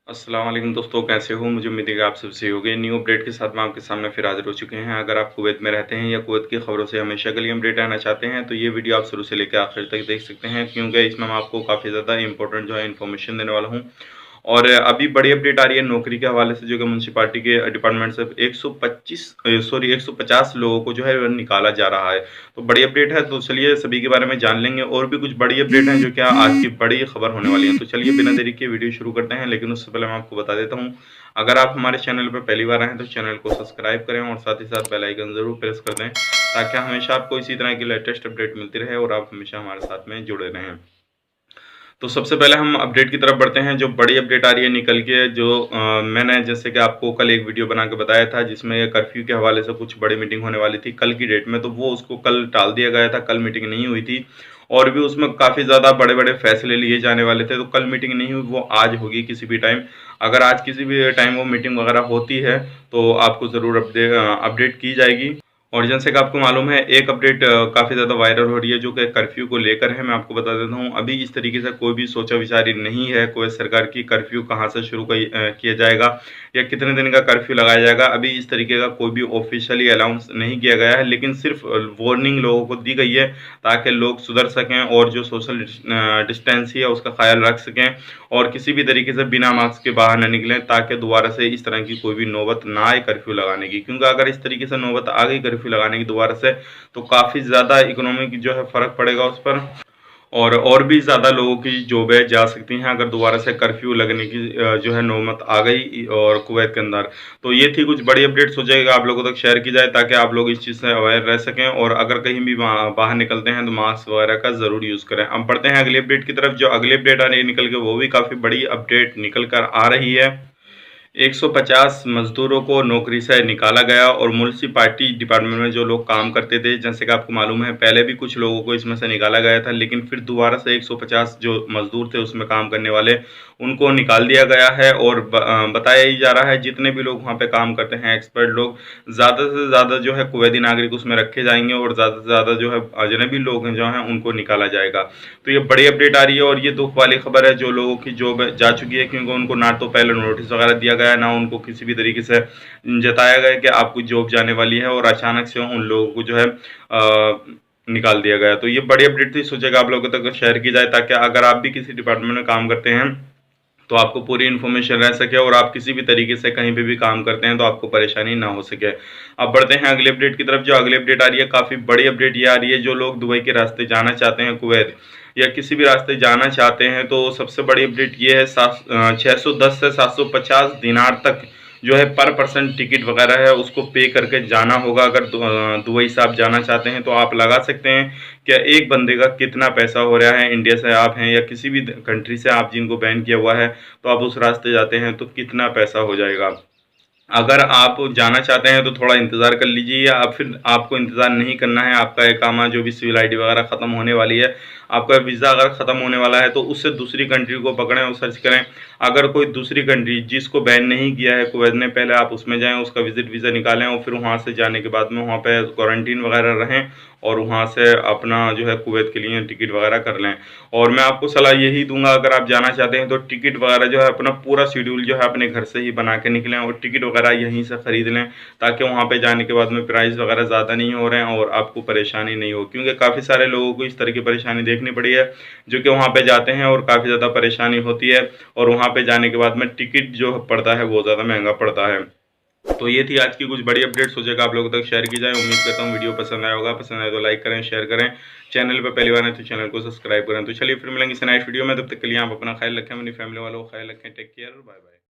अस्सलाम वालेकुम दोस्तों, कैसे हो? मुझे उम्मीद है कि आप सब सही होंगे। न्यू अपडेट के साथ में आपके सामने फिर हाज़िर हो चुके हैं। अगर आप कुवैत में रहते हैं या कुवैत की खबरों से हमेशा के लिए अपडेट रहना चाहते हैं तो ये वीडियो आप शुरू से लेकर आखिर तक देख सकते हैं, क्योंकि इसमें मैं आपको काफ़ी ज़्यादा इंपॉर्टेंट जो है इन्फॉर्मेशन देने वाला हूँ। और अभी बड़ी अपडेट आ रही है नौकरी के हवाले से, जो कि म्यूनसिपालिटी के डिपार्टमेंट से 150 लोगों को जो है निकाला जा रहा है। तो बड़ी अपडेट है, तो चलिए सभी के बारे में जान लेंगे। और भी कुछ बड़ी अपडेट है जो क्या आज की बड़ी खबर होने वाली है। तो चलिए बिना देरी के वीडियो शुरू करते हैं, लेकिन उससे पहले मैं आपको बता देता हूँ, अगर आप हमारे चैनल पर पहली बार आए हैं तो चैनल को सब्सक्राइब करें और साथ ही साथ बेल आइकन जरूर प्रेस कर दें, ताकि हमेशा आपको इसी तरह की लेटेस्ट अपडेट मिलती रहे और आप हमेशा हमारे साथ में जुड़े रहें। तो सबसे पहले हम अपडेट की तरफ बढ़ते हैं। जो बड़ी अपडेट आ रही है निकल के, जो मैंने जैसे कि आपको कल एक वीडियो बना के बताया था, जिसमें कर्फ्यू के हवाले से कुछ बड़ी मीटिंग होने वाली थी कल की डेट में, तो वो उसको कल टाल दिया गया था। कल मीटिंग नहीं हुई थी और भी उसमें काफ़ी ज़्यादा बड़े बड़े फैसले लिए जाने वाले थे। तो कल मीटिंग नहीं हुई, वो आज होगी किसी भी टाइम। अगर आज किसी भी टाइम वो मीटिंग वगैरह होती है तो आपको ज़रूर अपडेट की जाएगी। और जैसे कि आपको मालूम है, एक अपडेट काफ़ी ज़्यादा वायरल हो रही है जो कि कर्फ्यू को लेकर है। मैं आपको बता देता हूँ, अभी इस तरीके से कोई भी सोचा विचारी नहीं है कोई सरकार की कर्फ्यू कहाँ से शुरू किया जाएगा या कितने दिन का कर्फ्यू लगाया जाएगा। अभी इस तरीके का कोई भी ऑफिशियली अनाउंस नहीं किया गया है, लेकिन सिर्फ वार्निंग लोगों को दी गई है ताकि लोग सुधर सकें और जो सोशल डिस्टेंस है उसका ख्याल रख सकें और किसी भी तरीके से बिना मास्क के बाहर न निकलें, ताकि दोबारा से इस तरह की कोई भी नौबत ना आए कर्फ्यू लगाने की। क्योंकि अगर इस तरीके से नौबत आ गई कर्फ्यू लगाने की दोबारा से, तो काफ़ी ज़्यादा इकोनॉमिक जो है फ़र्क पड़ेगा उस पर, और भी ज़्यादा लोगों की जॉबें जा सकती हैं अगर दोबारा से कर्फ्यू लगने की जो है नौबत आ गई और कुवैत के अंदर। तो ये थी कुछ बड़ी अपडेट्स, हो जाएगा आप लोगों तक शेयर की जाए ताकि आप लोग इस चीज़ से अवेयर रह सकें, और अगर कहीं भी बाहर निकलते हैं तो मास्क वगैरह का ज़रूर यूज़ करें। अब बढ़ते हैं अगली अपडेट की तरफ। जो अगली अपडेट आ रही है निकल के, वो भी काफ़ी बड़ी अपडेट निकल कर आ रही है। 150 मजदूरों को नौकरी से निकाला गया और म्यूनसिपालिटी डिपार्टमेंट में जो लोग काम करते थे, जैसे कि आपको मालूम है पहले भी कुछ लोगों को इसमें से निकाला गया था, लेकिन फिर दोबारा से 150 जो मजदूर थे उसमें काम करने वाले, उनको निकाल दिया गया है। और बताया ही जा रहा है जितने भी लोग वहाँ पे काम करते हैं एक्सपर्ट लोग, ज़्यादा से ज़्यादा जो है कुवैती नागरिक उसमें रखे जाएंगे और ज़्यादा से ज़्यादा जो है अजनबी लोग हैं जो हैं उनको निकाला जाएगा। तो ये बड़ी अपडेट आ रही है और ये दुख वाली खबर है। जो लोगों की जॉब जा चुकी है, क्योंकि उनको ना तो पहले नोटिस वगैरह दिया गया, ना उनको किसी भी तरीके से जताया गया कि आपको जॉब जाने वाली है, और अचानक से उन लोगों को जो है निकाल दिया गया। तो ये बड़ी अपडेट थी, सोचेगा आप लोगों तक शेयर की जाए, ताकि अगर आप भी किसी डिपार्टमेंट में काम करते हैं तो आपको पूरी इन्फॉर्मेशन रह सके, और आप किसी भी तरीके से कहीं पे भी काम करते हैं तो आपको परेशानी ना हो सके। अब बढ़ते हैं अगली अपडेट की तरफ। जो अगली अपडेट आ रही है, काफ़ी बड़ी अपडेट ये आ रही है, जो लोग दुबई के रास्ते जाना चाहते हैं कुवैत या किसी भी रास्ते जाना चाहते हैं, तो सबसे बड़ी अपडेट ये है 610 से 750 दिनार तक जो है पर पर्सन टिकट वगैरह है उसको पे करके जाना होगा। अगर दुबई से आप जाना चाहते हैं तो आप लगा सकते हैं क्या एक बंदे का कितना पैसा हो रहा है। इंडिया से आप हैं या किसी भी कंट्री से आप जिनको बैन किया हुआ है, तो आप उस रास्ते जाते हैं तो कितना पैसा हो जाएगा। अगर आप जाना चाहते हैं तो थोड़ा इंतज़ार कर लीजिए, या फिर आपको इंतज़ार नहीं करना है। आपका इकामा जो भी सिविल आईडी वगैरह ख़त्म होने वाली है, आपका वीज़ा अगर ख़त्म होने वाला है, तो उससे दूसरी कंट्री को पकड़ें और सर्च करें। अगर कोई दूसरी कंट्री जिसको बैन नहीं किया है कुवैत ने, पहले आप उसमें जाएं, उसका विज़िट वीज़ा निकालें और फिर वहाँ से जाने के बाद में वहाँ पे क्वारंटीन वगैरह रहें और वहाँ से अपना जो है कुवैत के लिए टिकट वगैरह कर लें। और मैं आपको सलाह यही दूंगा, अगर आप जाना चाहते हैं तो टिकट वगैरह जो है अपना पूरा शेड्यूल जो है अपने घर से ही बना के निकलें और टिकट वगैरह यहीं से ख़रीद लें, ताकि वहाँ पे जाने के बाद में प्राइस वगैरह ज़्यादा नहीं हो रहे हैं और आपको परेशानी नहीं हो। क्योंकि काफ़ी सारे लोगों को इस तरह की परेशानी देखनी पड़ी है, जो कि वहाँ पे जाते हैं और काफ़ी ज़्यादा परेशानी होती है, और वहाँ पे जाने के बाद में टिकट जो पड़ता है वो ज़्यादा महंगा पड़ता है। तो ये थी आज की कुछ बड़ी अपडेट, सोचेगा आप लोगों तक शेयर की जाए। उम्मीद करता हूँ वीडियो पसंद आया होगा, पसंद आए तो लाइक करें, शेयर करें, चैनल पर पहली बार है तो चैनल को सब्सक्राइब करें। तो चलिए फिर मिलेंगे इस नेक्स्ट वीडियो में, तब तक के लिए आप अपना ख्याल रखें, अपनी फैमिली वालों का ख्याल रखें। Take care, bye bye.